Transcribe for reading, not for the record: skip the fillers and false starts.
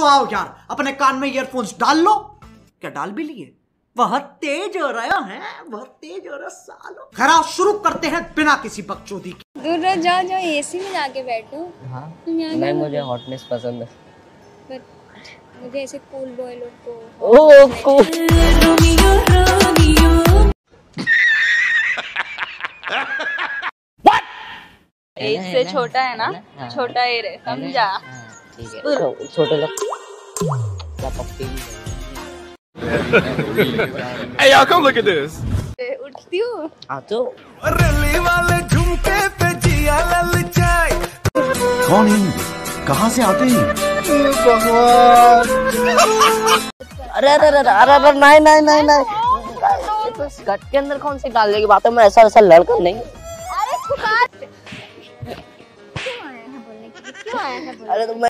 तो आओ यार, अपने कान में ईयरफोन्स डाल लो। क्या डाल भी लिए? बहुत तेज हो रहा है, बहुत तेज हो रहा सालो। खैर शुरू करते हैं बिना किसी बकचोदी के। दूर रहो, जाओ जाओ एसी में जाके बैठो। हाँ नहीं, मुझे हॉटनेस पसंद है। पर मुझे ऐसे कूल बॉय लोग को। ओह कूल। एज से छोटा है ना, छोटा एज है, समझा? ठीक है, छोटे लोग क्या पप्पी। Hey y'all, come look at this. उठती हूँ। हाँ तो रली वाले झुमके पे जिया ललचाए। कौन है? कहाँ से आते हैं? अरे अरे अरे अरे अरे नहीं नहीं नहीं नहीं, ये तो स्कर्ट के अंदर कौन सी डालने की बात है? मैं ऐसा ऐसा लड़का नहीं। अरे छुपा। क्यों आया है बोलने के लिए? क्यों आया है बोलने? अरे तो मैं